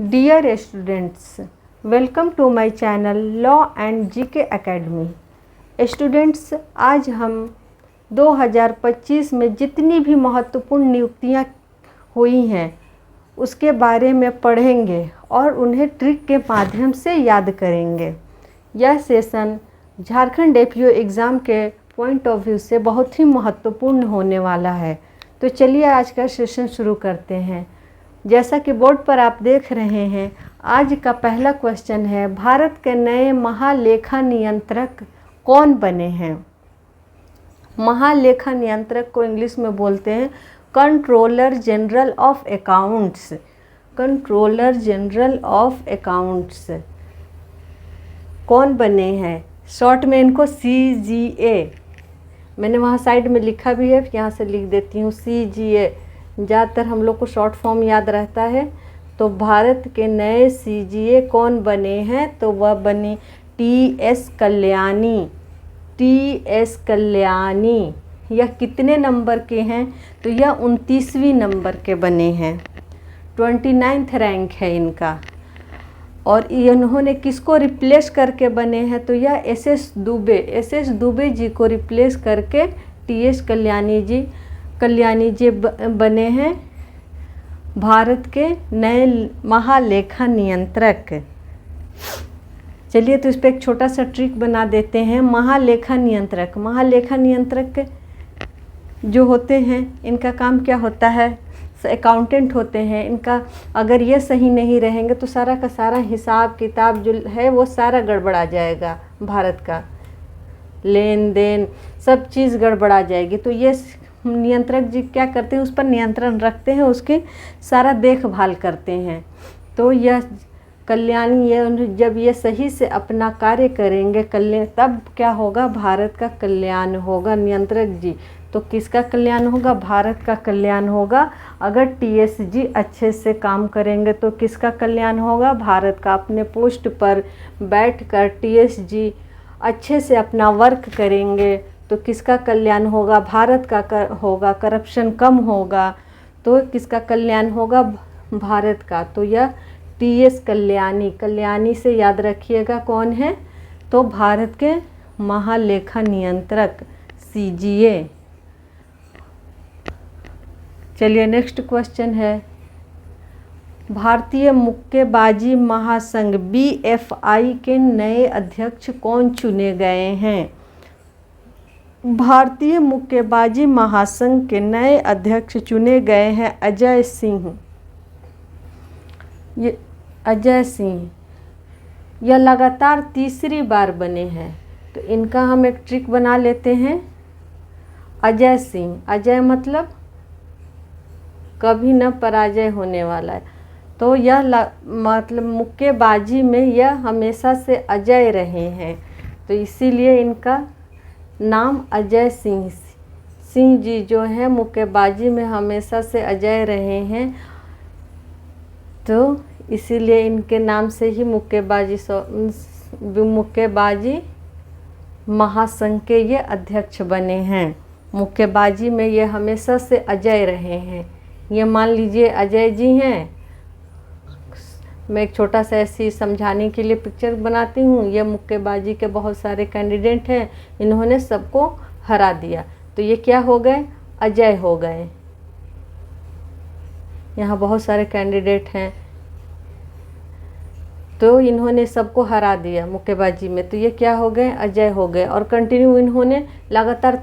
Dear students, welcome to my channel Law and GK Academy. Students, आज हम 2025 में जितनी भी महत्वपूर्ण नियुक्तियां हुई हैं उसके बारे में पढ़ेंगे और उन्हें ट्रिक के माध्यम से याद करेंगे। यह सेशन झारखंड एपीओ एग्ज़ाम के पॉइंट ऑफ व्यू से बहुत ही महत्वपूर्ण होने वाला है। तो चलिए आज का सेशन शुरू करते हैं। जैसा कि बोर्ड पर आप देख रहे हैं, आज का पहला क्वेश्चन है, भारत के नए महालेखा नियंत्रक कौन बने हैं? महालेखा नियंत्रक को इंग्लिश में बोलते हैं controller general of accounts. Controller general of accounts कौन बने हैं? शॉर्ट में इनको CGA, मैंने वहाँ साइड में लिखा भी है, यहाँ से लिख देती हूँ CGA। ज़्यादातर हम लोग को शॉर्ट फॉर्म याद रहता है। तो भारत के नए CGA कौन बने हैं? तो वह बनी TS कल्याणी। TS कल्याणी यह कितने नंबर के हैं? तो यह 29वीं नंबर के बने हैं। 29th रैंक है इनका। और इन्होंने किसको रिप्लेस करके बने हैं? तो यह SS दुबे जी को रिप्लेस करके TS कल्याणी जी बने हैं भारत के नए महालेखा नियंत्रक। चलिए तो इस पर एक छोटा सा ट्रिक बना देते हैं। महालेखा नियंत्रक जो होते हैं, इनका काम क्या होता है? अकाउंटेंट होते हैं। इनका अगर ये सही नहीं रहेंगे तो सारा का सारा हिसाब किताब जो है वो सारा गड़बड़ा जाएगा। भारत का लेन देन सब चीज़ गड़बड़ा जाएगी। तो ये नियंत्रक जी क्या करते हैं? उस पर नियंत्रण रखते हैं, उसकी सारा देखभाल करते हैं। तो यह कल्याणी, ये जब ये सही से अपना कार्य करेंगे तब क्या होगा? भारत का कल्याण होगा। नियंत्रक जी, तो किसका कल्याण होगा? भारत का कल्याण होगा। अगर TS जी अच्छे से काम करेंगे तो किसका कल्याण होगा? भारत का। अपने पोस्ट पर बैठकर TS जी अच्छे से अपना वर्क करेंगे तो किसका कल्याण होगा? भारत का होगा। करप्शन कम होगा तो किसका कल्याण होगा? भारत का। तो यह TS कल्याणी से याद रखिएगा कौन है? तो भारत के महालेखा नियंत्रक CGA। चलिए नेक्स्ट क्वेश्चन है, भारतीय मुक्केबाजी महासंघ BFI के नए अध्यक्ष कौन चुने गए हैं? भारतीय मुक्केबाजी महासंघ के नए अध्यक्ष चुने गए हैं अजय सिंह। ये अजय सिंह यह लगातार तीसरी बार बने हैं। तो इनका हम एक ट्रिक बना लेते हैं। अजय सिंह, अजय मतलब कभी न पराजय होने वाला है। तो यह मतलब मुक्केबाजी में यह हमेशा से अजय रहे हैं, तो इसीलिए इनका नाम अजय सिंह जी जो है मुक्केबाजी में हमेशा से अजय रहे हैं। तो इसीलिए इनके नाम से ही मुक्केबाजी महासंघ के ये अध्यक्ष बने हैं। मुक्केबाजी में ये हमेशा से अजय रहे हैं। ये मान लीजिए अजय जी हैं। मैं एक छोटा सा ऐसी समझाने के लिए पिक्चर बनाती हूँ। ये मुक्केबाजी के बहुत सारे कैंडिडेट हैं, इन्होंने सबको हरा दिया तो ये क्या हो गए? अजय हो गए। यहाँ बहुत सारे कैंडिडेट हैं तो इन्होंने सबको हरा दिया मुक्केबाजी में, तो ये क्या हो गए? अजय हो गए। और कंटिन्यू इन्होंने लगातार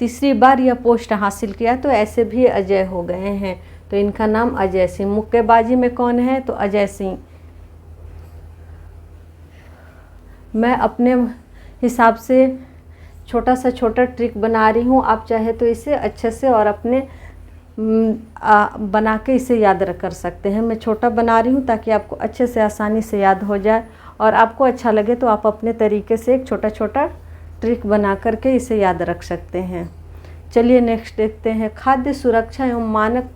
तीसरी बार यह पोस्ट हासिल किया, तो ऐसे भी अजय हो गए हैं। तो इनका नाम अजय सिंह। मुक्केबाजी में कौन है? तो अजय सिंह। मैं अपने हिसाब से छोटा ट्रिक बना रही हूँ, आप चाहे तो इसे अच्छे से और अपने बना के इसे याद कर सकते हैं। मैं छोटा बना रही हूँ ताकि आपको अच्छे से आसानी से याद हो जाए, और आपको अच्छा लगे तो आप अपने तरीके से एक छोटा ट्रिक बना करके इसे याद रख सकते हैं। चलिए नेक्स्ट देखते हैं, खाद्य सुरक्षा एवं मानक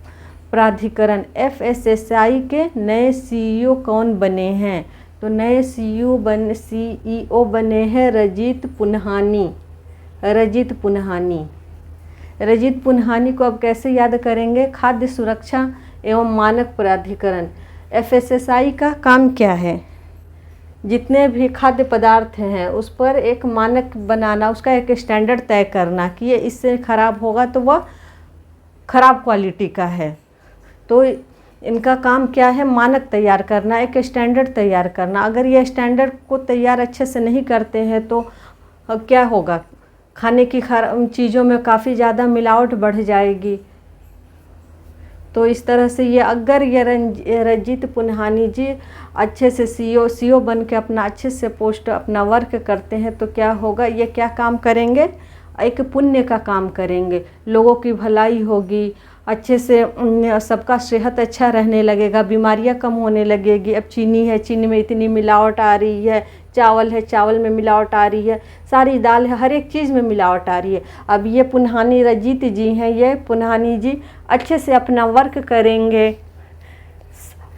प्राधिकरण FSSAI के नए CEO कौन बने हैं? तो नए CEO बने हैं रजित पुन्हानी को अब कैसे याद करेंगे? खाद्य सुरक्षा एवं मानक प्राधिकरण एफएसएसआई का काम क्या है? जितने भी खाद्य पदार्थ हैं उस पर एक मानक बनाना, उसका एक स्टैंडर्ड तय करना कि ये इससे ख़राब होगा तो वह ख़राब क्वालिटी का है। तो इनका काम क्या है? मानक तैयार करना, एक स्टैंडर्ड तैयार करना। अगर ये स्टैंडर्ड को तैयार अच्छे से नहीं करते हैं तो क्या होगा? खाने की चीज़ों में काफ़ी ज़्यादा मिलावट बढ़ जाएगी। तो इस तरह से ये अगर ये रंजीत पुन्हानी जी अच्छे से सीईओ बन के अपना अच्छे से पोस्ट अपना वर्क करते हैं तो क्या होगा? ये क्या काम करेंगे? एक पुण्य का काम करेंगे, लोगों की भलाई होगी, अच्छे से सबका सेहत अच्छा रहने लगेगा, बीमारियां कम होने लगेगी। अब चीनी है, चीनी में इतनी मिलावट आ रही है, चावल है, चावल में मिलावट आ रही है, सारी दाल है, हर एक चीज़ में मिलावट आ रही है। अब ये पुन्हानी रंजीत जी हैं, ये पुन्हानी जी अच्छे से अपना वर्क करेंगे,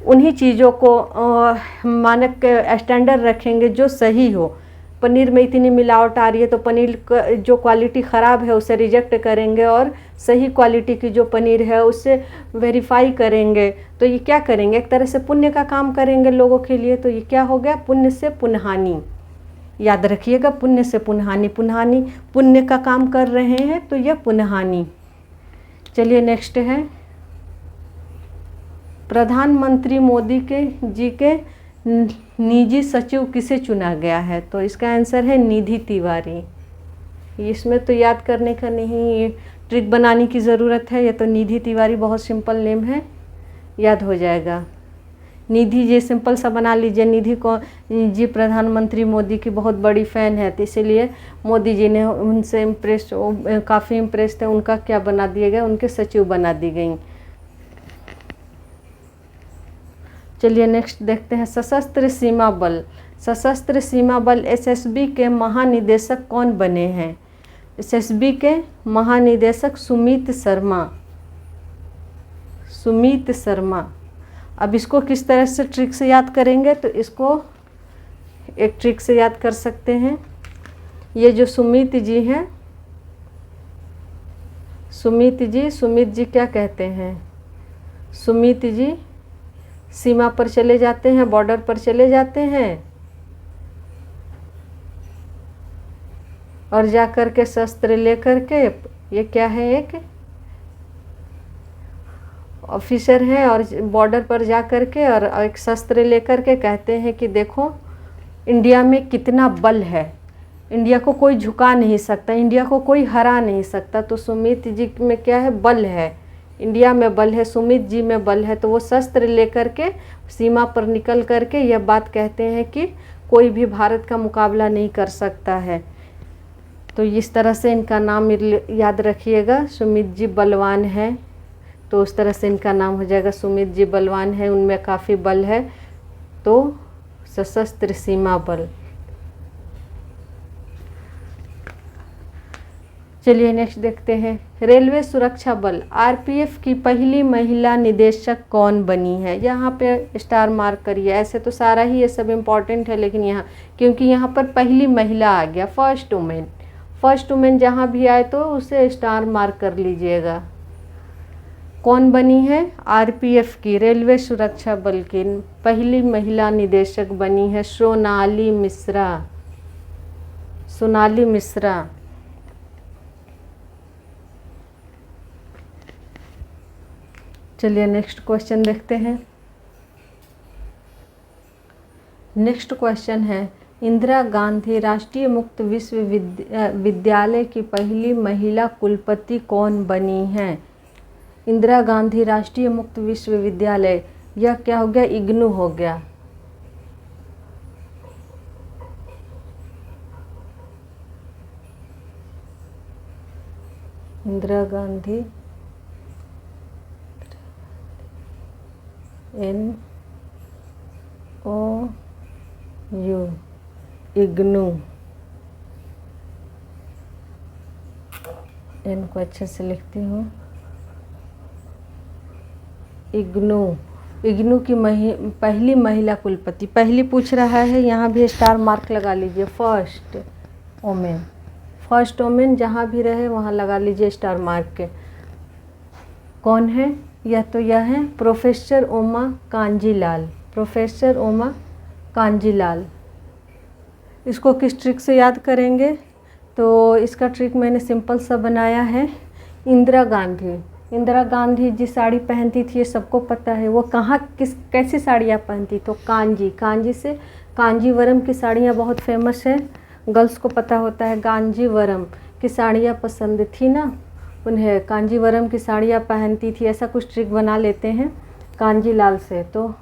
उन्हीं चीज़ों को मानक के स्टैंडर्ड रखेंगे जो सही हो। पनीर में इतनी मिलावट आ रही है तो पनीर का जो क्वालिटी ख़राब है उसे रिजेक्ट करेंगे और सही क्वालिटी की जो पनीर है उससे वेरीफाई करेंगे। तो ये क्या करेंगे? एक तरह से पुण्य का काम करेंगे लोगों के लिए। तो ये क्या हो गया? पुण्य से पुन्हानी। याद रखिएगा, पुण्य से पुन्हानी। पुन्हानी पुण्य का काम कर रहे हैं तो यह पुन्हानी। चलिए नेक्स्ट है, प्रधानमंत्री मोदी जी के निजी सचिव किसे चुना गया है? तो इसका आंसर है निधि तिवारी। इसमें तो याद करने का नहीं, ट्रिक बनाने की ज़रूरत है। ये तो निधि तिवारी बहुत सिंपल नेम है, याद हो जाएगा। निधि जी सिंपल सा बना लीजिए। निधि को जी प्रधानमंत्री मोदी की बहुत बड़ी फ़ैन है, तो इसीलिए मोदी जी ने उनसे इम्प्रेस, काफ़ी इम्प्रेस थे, उनका क्या बना दिया गया? उनके सचिव बना दी गई। चलिए नेक्स्ट देखते हैं, सशस्त्र सीमा बल। सशस्त्र सीमा बल एसएसबी के महानिदेशक कौन बने हैं? एसएसबी के महानिदेशक सुमित शर्मा। सुमित शर्मा। अब इसको किस तरह से ट्रिक से याद करेंगे? तो इसको एक ट्रिक से याद कर सकते हैं। ये जो सुमित जी हैं, सुमित जी क्या कहते हैं? सुमित जी सीमा पर चले जाते हैं, बॉर्डर पर चले जाते हैं और जा कर के शस्त्र लेकर के, ये क्या है? एक ऑफिसर हैं और बॉर्डर पर जा कर के और एक शस्त्र लेकर के कहते हैं कि देखो इंडिया में कितना बल है, इंडिया को कोई झुका नहीं सकता, इंडिया को कोई हरा नहीं सकता। तो सुमित जी में क्या है? बल है, इंडिया में बल है, सुमित जी में बल है। तो वो शस्त्र लेकर के सीमा पर निकल कर के यह बात कहते हैं कि कोई भी भारत का मुकाबला नहीं कर सकता है। तो इस तरह से इनका नाम याद रखिएगा, सुमित जी बलवान है, तो उस तरह से इनका नाम हो जाएगा सुमित जी बलवान है, उनमें काफ़ी बल है, तो सशस्त्र सीमा बल। चलिए नेक्स्ट देखते हैं, रेलवे सुरक्षा बल आरपीएफ की पहली महिला निदेशक कौन बनी है? यहाँ पे स्टार मार्क करिए। ऐसे तो सारा ही ये सब इम्पॉर्टेंट है, लेकिन यहाँ क्योंकि यहाँ पर पहली महिला आ गया, फर्स्ट वुमेन, फर्स्ट वुमेन जहाँ भी आए तो उसे स्टार मार्क कर लीजिएगा। कौन बनी है? आरपीएफ की, रेलवे सुरक्षा बल की पहली महिला निदेशक बनी है सोनाली मिश्रा। सोनाली मिश्रा। चलिए नेक्स्ट क्वेश्चन देखते हैं। नेक्स्ट क्वेश्चन है, इंदिरा गांधी राष्ट्रीय मुक्त विश्वविद्यालय की पहली महिला कुलपति कौन बनी है? इंदिरा गांधी राष्ट्रीय मुक्त विश्वविद्यालय, यह क्या हो गया? इग्नू हो गया। इंदिरा गांधी NOU इग्नू, एन को अच्छे से लिखती हूँ, इग्नू। इग्नू की पहली महिला कुलपति, पहली पूछ रहा है, यहाँ भी स्टार मार्क लगा लीजिए। फर्स्ट वोमेन, फर्स्ट वोमेन जहाँ भी रहे वहाँ लगा लीजिए स्टार मार्क के। कौन है? यह है प्रोफेसर उमा कांजीलाल, प्रोफेसर उमा कांजीलाल। इसको किस ट्रिक से याद करेंगे? तो इसका ट्रिक मैंने सिंपल सा बनाया है। इंदिरा गांधी जिस साड़ी पहनती थी ये सबको पता है। वो कहाँ कैसी साड़ियाँ पहनती? तो कांजी से कांजीवरम की साड़ियाँ बहुत फेमस है, गर्ल्स को पता होता है। कांजीवरम की साड़ियाँ पसंद थी ना उन्हें, कांजीवरम की साड़ियाँ पहनती थी। ऐसा कुछ ट्रिक बना लेते हैं कांजीलाल से। तो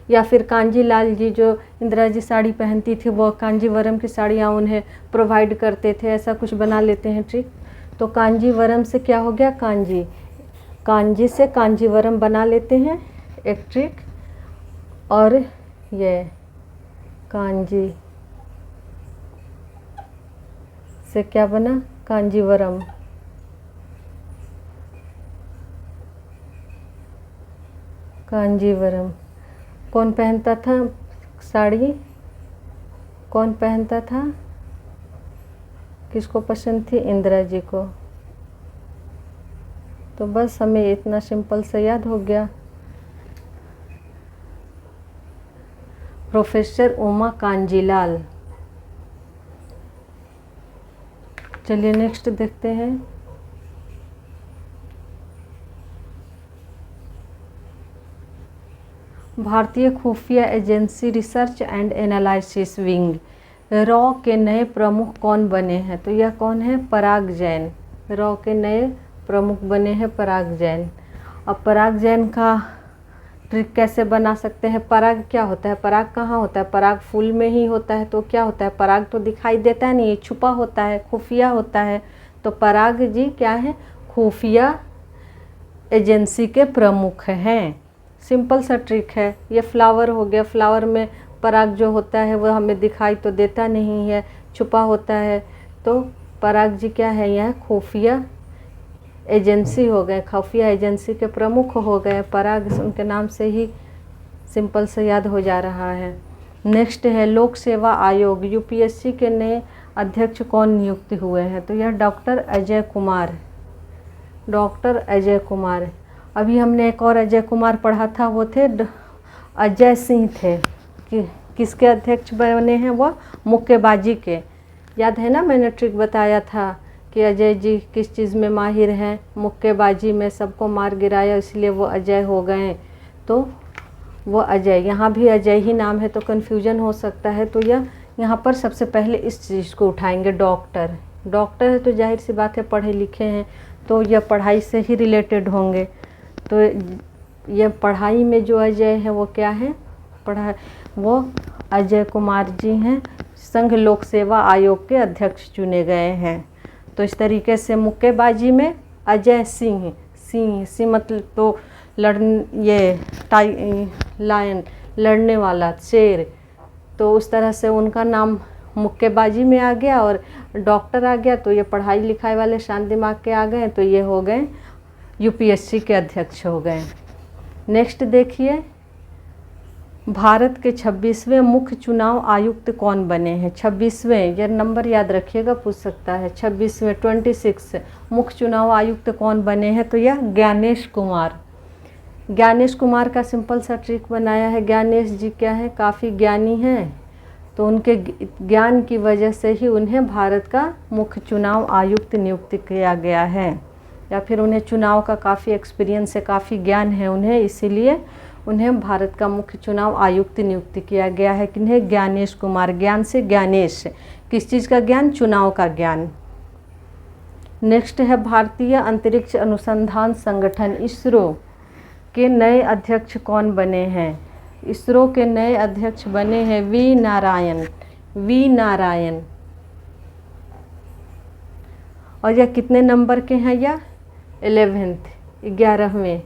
या फिर कांजीलाल जी जो इंदिरा जी साड़ी पहनती थी वो कांजीवरम की साड़ियाँ उन्हें प्रोवाइड करते थे। ऐसा कुछ बना लेते हैं ट्रिक। तो कांजीवरम से क्या हो गया? कांजी से कांजीवरम बना लेते हैं एक ट्रिक। और ये कांजी से क्या बना? कांजीवरम। कांजीवरम कौन पहनता था साड़ी? कौन पहनता था? किसको पसंद थी? इंदिरा जी को। तो बस हमें इतना सिंपल से याद हो गया। प्रोफेसर उमा कांजीलाल। चलिए नेक्स्ट देखते हैं। भारतीय खुफिया agency research and analysis wing raw के नए प्रमुख कौन बने हैं? तो यह कौन है? पराग जैन। रॉ के नए प्रमुख बने हैं पराग जैन। अब पराग जैन का ट्रिक कैसे बना सकते हैं? पराग क्या होता है? पराग कहाँ होता है? पराग फूल में ही होता है। तो क्या होता है? पराग तो दिखाई देता नहीं, छुपा होता है, खुफिया होता है। तो पराग जी क्या है? खुफिया एजेंसी के प्रमुख हैं। सिंपल सा ट्रिक है। ये फ्लावर हो गया, फ्लावर में पराग जो होता है वह हमें दिखाई तो देता नहीं है, छुपा होता है। तो पराग जी क्या है? यह खुफिया एजेंसी हो गए, खुफिया एजेंसी के प्रमुख हो गए। पराग उनके नाम से ही सिंपल से याद हो जा रहा है। नेक्स्ट है लोक सेवा आयोग, यूपीएससी के नए अध्यक्ष कौन नियुक्त हुए हैं? तो यह डॉक्टर अजय कुमार। डॉक्टर अजय कुमार। अभी हमने एक और अजय कुमार पढ़ा था, वो थे अजय सिंह थे। किसके अध्यक्ष बने हैं? वो मुक्केबाजी के। याद है ना, मैंने ट्रिक बताया था कि अजय जी किस चीज़ में माहिर हैं? मुक्केबाजी में। सबको मार गिराया इसलिए वो अजय हो गए। तो वो अजय, यहाँ भी अजय ही नाम है तो कन्फ्यूजन हो सकता है। तो यह यहाँ पर सबसे पहले इस चीज़ को उठाएंगे। डॉक्टर है तो जाहिर सी बात है पढ़े लिखे हैं, तो यह पढ़ाई से ही रिलेटेड होंगे। तो ये पढ़ाई में जो अजय है वो क्या है? वो अजय कुमार जी हैं, संघ लोक सेवा आयोग के अध्यक्ष चुने गए हैं। तो इस तरीके से मुक्केबाजी में अजय सिंह, सिंह मतलब तो लायन, लड़ने वाला, शेर। तो उस तरह से उनका नाम मुक्केबाजी में आ गया और डॉक्टर आ गया। तो ये पढ़ाई लिखाई वाले शांत दिमाग के आ गए, तो ये हो गए यूपीएससी के अध्यक्ष हो गए। नेक्स्ट देखिए, भारत के 26वें मुख्य चुनाव आयुक्त कौन बने हैं? 26वें, यह नंबर याद रखिएगा, पूछ सकता है। 26वें 26 मुख्य चुनाव आयुक्त कौन बने हैं? तो यह ज्ञानेश कुमार। ज्ञानेश कुमार का सिंपल सा ट्रिक बनाया है। ज्ञानेश जी क्या है? काफ़ी ज्ञानी हैं, तो उनके ज्ञान की वजह से ही उन्हें भारत का मुख्य चुनाव आयुक्त नियुक्त किया गया है, या फिर उन्हें चुनाव का काफ़ी एक्सपीरियंस है, काफ़ी ज्ञान है उन्हें, इसीलिए उन्हें भारत का मुख्य चुनाव आयुक्त नियुक्त किया गया है। किन्हें? ज्ञानेश कुमार। ज्ञान से ज्ञानेश, किस चीज़ का ज्ञान? चुनाव का ज्ञान। नेक्स्ट है भारतीय अंतरिक्ष अनुसंधान संगठन इसरो के नए अध्यक्ष कौन बने हैं? इसरो के नए अध्यक्ष बने हैं वी नारायण। और यह कितने नंबर के हैं? यह 11th 11वें।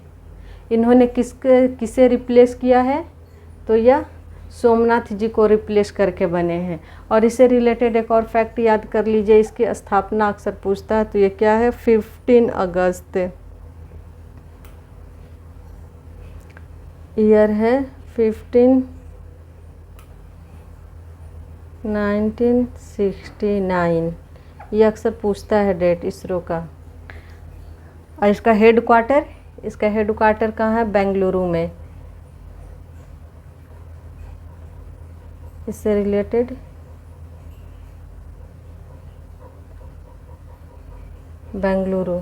इन्होंने किसे रिप्लेस किया है? तो यह सोमनाथ जी को रिप्लेस करके बने हैं। और इससे रिलेटेड एक और फैक्ट याद कर लीजिए, इसकी स्थापना अक्सर पूछता है, तो ये क्या है? 15 अगस्त। ईयर है 1969। ये अक्सर पूछता है डेट इसरो का। और इसका हेड क्वार्टर इसका हेडक्वार्टर कहाँ है? बेंगलुरु में। इससे रिलेटेड बेंगलुरु।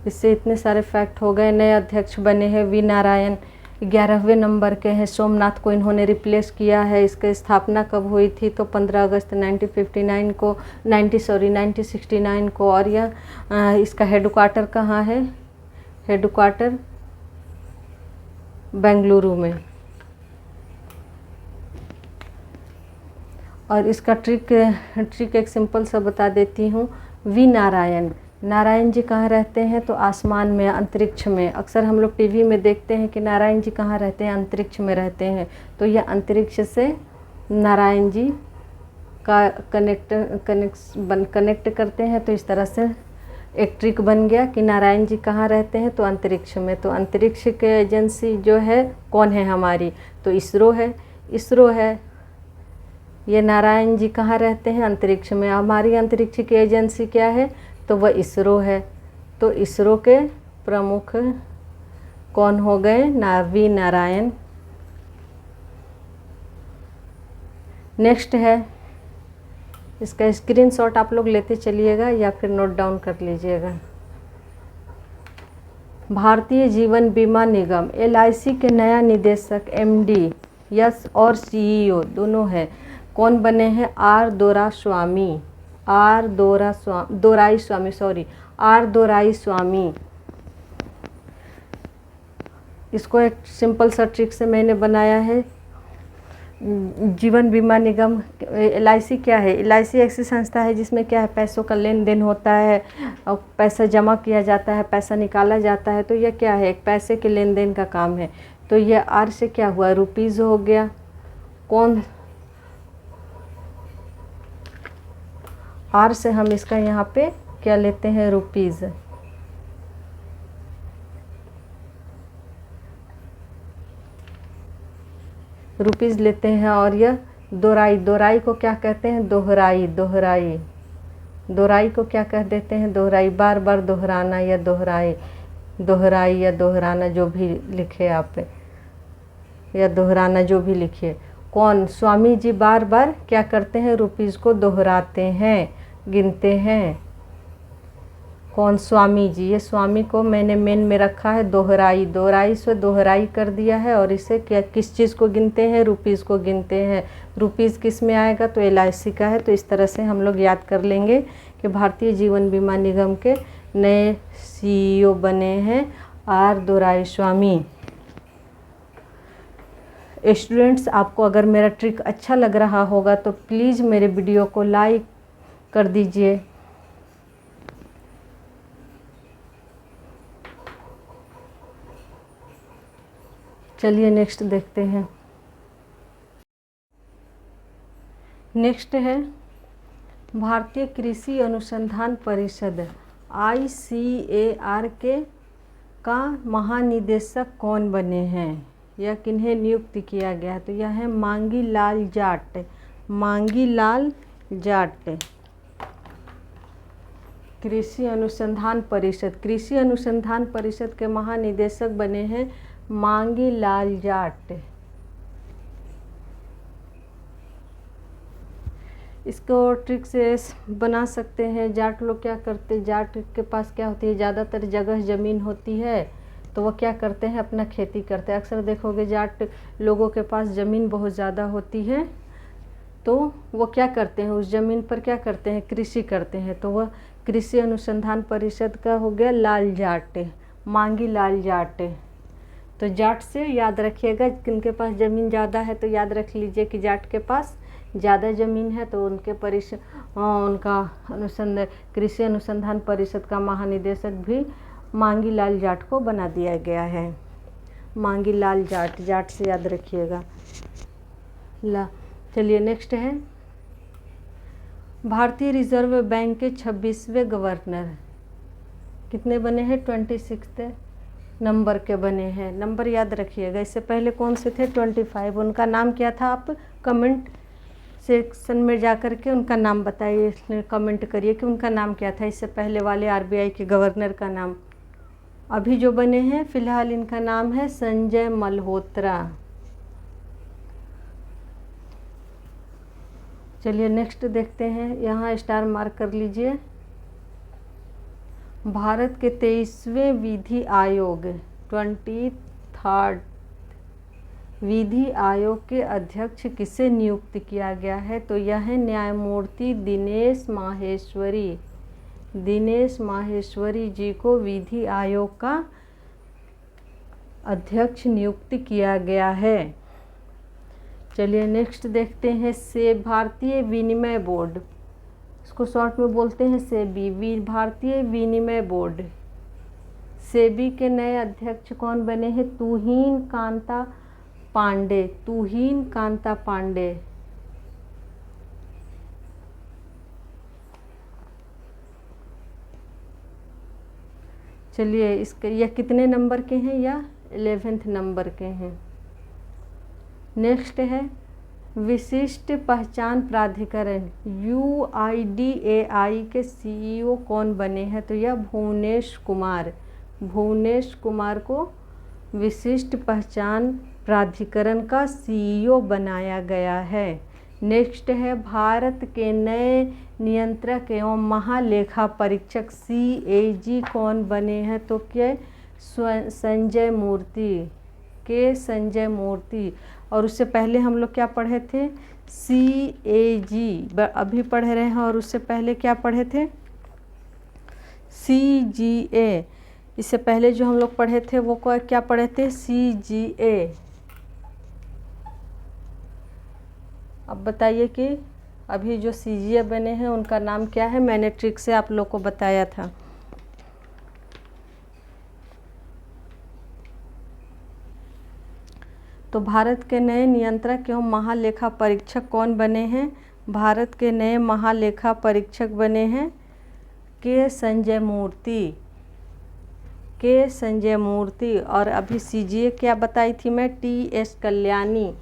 इससे इतने सारे फैक्ट हो गए। नए अध्यक्ष बने हैं वी नारायण, 11वें नंबर के हैं। सोमनाथ को इन्होंने रिप्लेस किया है। इसकी स्थापना कब हुई थी? तो 15 अगस्त 1959 को 1969 को। और यह इसका हेडक्वार्टर कहाँ है? हेडक्वार्टर बेंगलुरु में। और इसका ट्रिक एक सिंपल सा बता देती हूँ। वी नारायण, नारायण जी कहाँ रहते हैं? तो आसमान में, अंतरिक्ष में। अक्सर हम लोग टीवी में देखते हैं कि नारायण जी कहाँ रहते हैं? अंतरिक्ष में रहते हैं। तो यह अंतरिक्ष से नारायण जी का कनेक्ट करते हैं। तो इस तरह से एक ट्रिक बन गया कि नारायण जी कहाँ रहते हैं? तो अंतरिक्ष में। तो अंतरिक्ष के एजेंसी जो है कौन है हमारी? तो इसरो है। इसरो है। ये नारायण जी कहाँ रहते हैं? अंतरिक्ष में। हमारी अंतरिक्ष की एजेंसी क्या है? तो वह इसरो है। तो इसरो के प्रमुख कौन हो गए? वी नारायण। नेक्स्ट है, इसका स्क्रीनशॉट आप लोग लेते चलिएगा या फिर नोट डाउन कर लीजिएगा। भारतीय जीवन बीमा निगम LIC के नया निदेशक MD यस और CEO दोनों हैं। कौन बने हैं? आर दोराई स्वामी। इसको एक सिंपल सा ट्रिक से मैंने बनाया है। जीवन बीमा निगम LIC क्या है? LIC ऐसी संस्था है जिसमें क्या है, पैसों का लेन देन होता है और पैसा जमा किया जाता है, पैसा निकाला जाता है। तो यह क्या है? एक पैसे के लेन देन का काम है। तो यह आर से क्या हुआ? रुपीज़ हो गया। कौन? आर से हम इसका यहाँ पे क्या लेते हैं? रुपीज़। रुपीज़ लेते हैं। और यह दोराई को क्या कहते हैं? दोहराई। दोहराई को क्या कह देते हैं? दोहराई। बार बार दोहराना या दोहराई या दोहराना, जो भी लिखे आप, या दोहराना, जो भी लिखिए। कौन? स्वामी जी बार बार क्या करते हैं? रुपीज़ को दोहराते हैं, गिनते हैं। कौन? स्वामी जी। ये स्वामी को मैंने मेन में रखा है दोहराई से दोहराई कर दिया है। और इसे क्या, किस चीज़ को गिनते हैं? रुपीज़ को गिनते हैं। रुपीज़ किस में आएगा? तो LIC का है। तो इस तरह से हम लोग याद कर लेंगे कि भारतीय जीवन बीमा निगम के नए CEO बने हैं आर दोराई स्वामी। स्टूडेंट्स, आपको अगर मेरा ट्रिक अच्छा लग रहा होगा तो प्लीज़ मेरे वीडियो को लाइक कर दीजिए। चलिए नेक्स्ट देखते हैं। नेक्स्ट है भारतीय कृषि अनुसंधान परिषद ICAR के का महानिदेशक कौन बने हैं या किन्हें नियुक्त किया गया? तो यह है मांगी लाल जाट। कृषि अनुसंधान परिषद के महानिदेशक बने हैं मांगी लाल जाट। इसको ट्रिक से बना सकते हैं। जाट लोग क्या करते? जाट के पास क्या होती है? ज़्यादातर जगह ज़मीन होती है। तो वो क्या करते हैं? अपना खेती करते हैं। अक्सर देखोगे जाट लोगों के पास ज़मीन बहुत ज़्यादा होती है। तो वो क्या करते हैं? उस ज़मीन पर क्या करते हैं? कृषि करते हैं। तो वह कृषि अनुसंधान परिषद का हो गया लाल जाट, मांगी लाल जाट। तो जाट से याद रखिएगा, किनके पास ज़मीन ज़्यादा है तो याद रख लीजिए कि जाट के पास ज़्यादा ज़मीन है। तो उनके उनका कृषि अनुसंधान परिषद का महानिदेशक भी मांगी लाल जाट को बना दिया गया है। मांगी लाल जाट से याद रखिएगा। चलिए नेक्स्ट है भारतीय रिजर्व बैंक के 26वें गवर्नर कितने बने हैं? 26 नंबर के बने हैं। नंबर याद रखिएगा। इससे पहले कौन से थे? 25। उनका नाम क्या था? आप कमेंट सेक्शन में जा कर के उनका नाम बताइए, कमेंट करिए कि उनका नाम क्या था इससे पहले वाले RBI के गवर्नर का नाम। अभी जो बने हैं फिलहाल इनका नाम है संजय मल्होत्रा। चलिए नेक्स्ट देखते हैं, यहाँ स्टार मार्क कर लीजिए। भारत के 23वें विधि आयोग 23rd विधि आयोग के अध्यक्ष किसे नियुक्त किया गया है? तो यह है न्यायमूर्ति दिनेश माहेश्वरी जी को विधि आयोग का अध्यक्ष नियुक्त किया गया है। चलिए नेक्स्ट देखते हैं, भारतीय विनिमय बोर्ड, इसको शॉर्ट में बोलते हैं सेबी, भारतीय विनिमय बोर्ड, सेबी के नए अध्यक्ष कौन बने हैं? तुहिन कांता पांडे। चलिए इसके यह कितने नंबर के हैं? या 11th नंबर के हैं। नेक्स्ट है विशिष्ट पहचान प्राधिकरण UIDAI के CEO कौन बने हैं? तो यह भुवनेश कुमार को विशिष्ट पहचान प्राधिकरण का CEO बनाया गया है। नेक्स्ट है भारत के नए नियंत्रक एवं महालेखा परीक्षक CAG कौन बने हैं? तो क्या संजय मूर्ति। और उससे पहले हम लोग क्या पढ़े थे? CAG अभी पढ़ रहे हैं, और उससे पहले क्या पढ़े थे? CGA। इससे पहले जो हम लोग पढ़े थे वो क्या पढ़े थे? CGA। अब बताइए कि अभी जो CGA बने हैं उनका नाम क्या है? मैंने ट्रिक से आप लोग को बताया था। तो भारत के नए नियंत्रक एवं महालेखा परीक्षक कौन बने हैं? भारत के नए महालेखा परीक्षक बने हैं के संजय मूर्ति। और अभी CGA क्या बताई थी मैं? TS कल्याणी।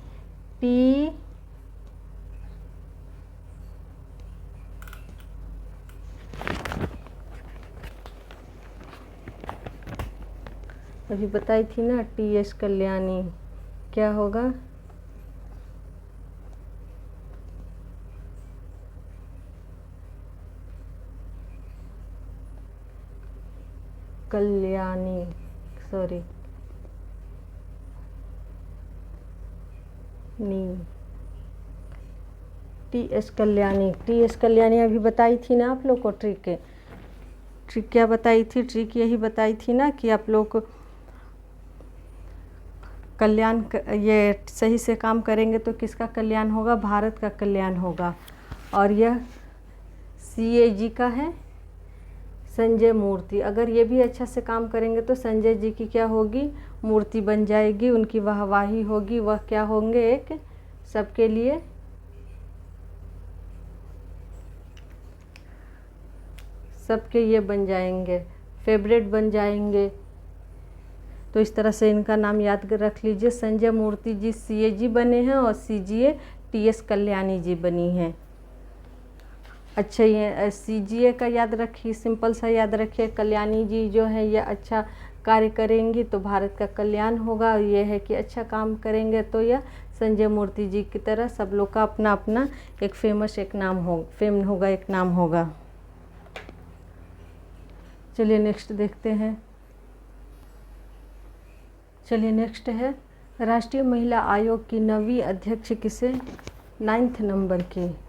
अभी बताई थी ना TS कल्याणी। क्या होगा? कल्याणी, सॉरी TS कल्याणी अभी बताई थी ना आप लोग को। ट्रिक क्या बताई थी? ट्रिक यही बताई थी ना कि आप लोग कल्याण ये सही से काम करेंगे तो किसका कल्याण होगा? भारत का कल्याण होगा। और यह CAG का है संजय मूर्ति। अगर ये भी अच्छा से काम करेंगे तो संजय जी की क्या होगी? मूर्ति बन जाएगी, उनकी वाहवाही होगी। वह क्या होंगे? एक सबके लिए ये बन जाएंगे, फेवरेट बन जाएंगे। तो इस तरह से इनका नाम याद रख लीजिए। संजय मूर्ति जी CAG बने हैं और CGA TS कल्याणी जी बनी हैं। अच्छा, ये CGA का याद रखिए, सिंपल सा याद रखिए। कल्याणी जी जो है ये अच्छा कार्य करेंगी तो भारत का कल्याण होगा। ये है कि अच्छा काम करेंगे तो यह संजय मूर्ति जी की तरह सब लोग का अपना अपना एक नाम होगा। चलिए नेक्स्ट देखते हैं। चलिए नेक्स्ट है राष्ट्रीय महिला आयोग की नवी अध्यक्ष किसे 9th नंबर के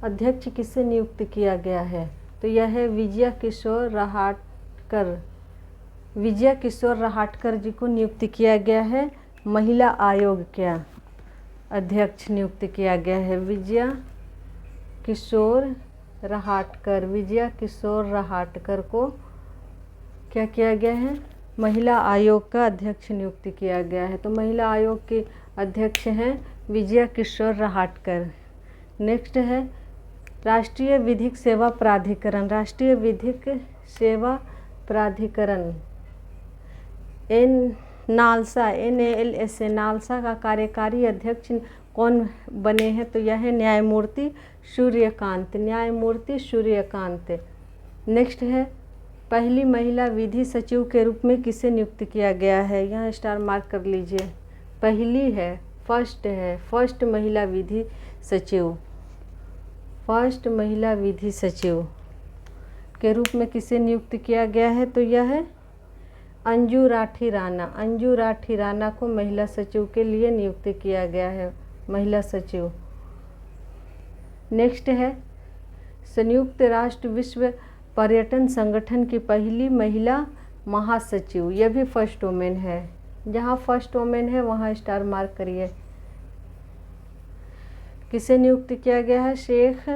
अध्यक्ष किसे नियुक्त किया गया है? तो यह है विजया किशोर रहाटकर जी को नियुक्त किया गया है। महिला आयोग क्या अध्यक्ष नियुक्त किया गया है? विजया किशोर रहाटकर को क्या किया गया है? महिला आयोग का अध्यक्ष नियुक्त किया गया है। तो महिला आयोग के अध्यक्ष हैं विजया किशोर रहाटकर। नेक्स्ट है राष्ट्रीय विधिक सेवा प्राधिकरण नालसा का कार्यकारी अध्यक्ष कौन बने हैं? तो यह है न्यायमूर्ति सूर्यकांत। नेक्स्ट है पहली महिला विधि सचिव के रूप में किसे नियुक्त किया गया है? यहाँ स्टार मार्क कर लीजिए। पहली है, फर्स्ट है, फर्स्ट महिला विधि सचिव, फर्स्ट महिला विधि सचिव के रूप में किसे नियुक्त किया गया है? तो यह है अंजू राठी राणा। अंजू राठी राणा को महिला सचिव के लिए नियुक्त किया गया है, महिला सचिव। नेक्स्ट है संयुक्त राष्ट्र विश्व पर्यटन संगठन की पहली महिला महासचिव। यह भी फर्स्ट वुमेन है। जहाँ फर्स्ट वुमेन है वहाँ स्टार मार्क करिए। किसे नियुक्त किया गया है? शेख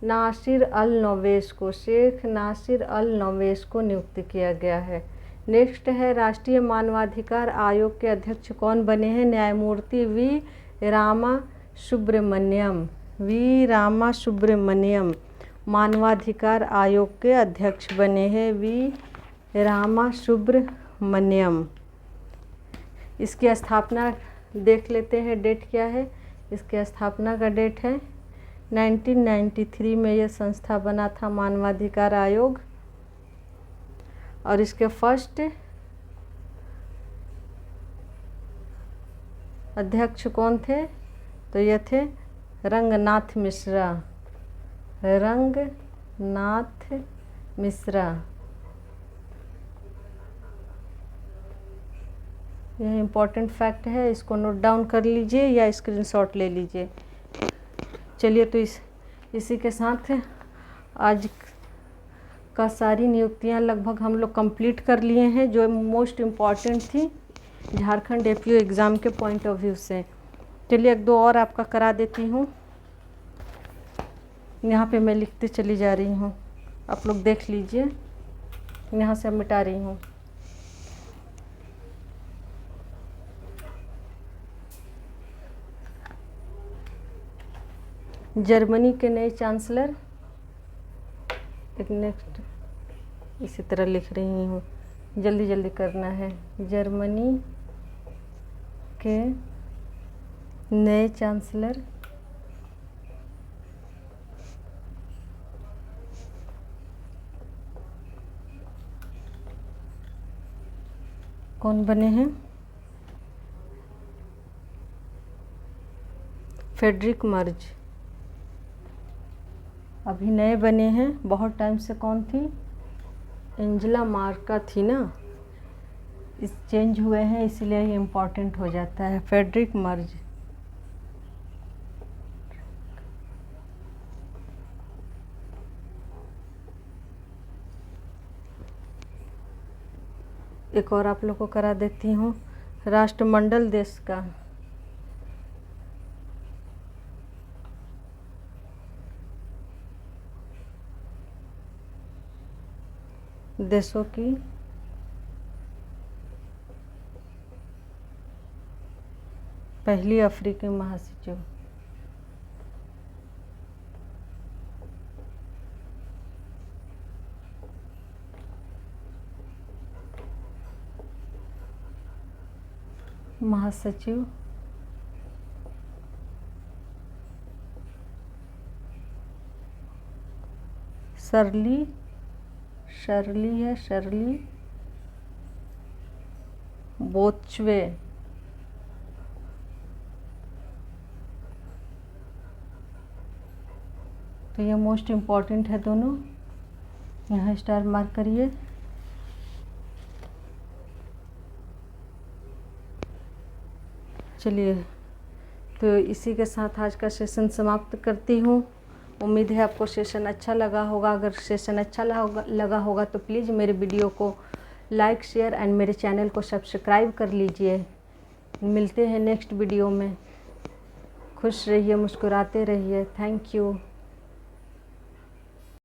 नासिर अल नवेश को, शेख नासिर अल नवेश को नियुक्त किया गया है। नेक्स्ट है राष्ट्रीय मानवाधिकार आयोग के अध्यक्ष कौन बने हैं? न्यायमूर्ति वी रामा सुब्रमण्यम। वी रामा सुब्रमण्यम मानवाधिकार आयोग के अध्यक्ष बने हैं, वी रामा सुब्रमण्यम। इसकी स्थापना देख लेते हैं, डेट क्या है? इसकी स्थापना का डेट है 1993 में यह संस्था बना था, मानवाधिकार आयोग। और इसके फर्स्ट अध्यक्ष कौन थे? तो ये थे रंगनाथ मिश्रा, रंगनाथ मिश्रा। यह इम्पोर्टेंट फैक्ट है, इसको नोट डाउन कर लीजिए या स्क्रीनशॉट ले लीजिए। चलिए तो इसी के साथ आज का सारी नियुक्तियां लगभग हम लोग कंप्लीट कर लिए हैं, जो मोस्ट इम्पॉर्टेंट थी झारखंड एपीओ एग्ज़ाम के पॉइंट ऑफ व्यू से। चलिए एक दो और आपका करा देती हूँ। यहाँ पे मैं लिखते चली जा रही हूँ, आप लोग देख लीजिए। यहाँ से मिटा रही हूँ। जर्मनी के नए चांसलर, एक नेक्स्ट इसी तरह लिख रही हूँ, जल्दी जल्दी करना है। जर्मनी के नए चांसलर कौन बने हैं? Friedrich Merz. अभी नए बने हैं, बहुत टाइम से कौन थी? एंजेला मार्का थी ना, इस चेंज हुए हैं इसीलिए ये इम्पोर्टेंट हो जाता है। Friedrich Merz. एक और आप लोग को करा देती हूँ, राष्ट्रमंडल देश का। देशों की पहली अफ्रीकी महासचिव। महासचिव शर्ली है, शर्ली बोचवे। तो ये मोस्ट इम्पॉर्टेंट है दोनों, यहाँ स्टार मार्क करिए। चलिए तो इसी के साथ आज का सेशन समाप्त करती हूँ। उम्मीद है आपको सेशन अच्छा लगा होगा। अगर सेशन अच्छा लगा होगा तो प्लीज़ मेरे वीडियो को लाइक, शेयर एंड मेरे चैनल को सब्सक्राइब कर लीजिए। मिलते हैं नेक्स्ट वीडियो में। खुश रहिए, मुस्कुराते रहिए। Thank you.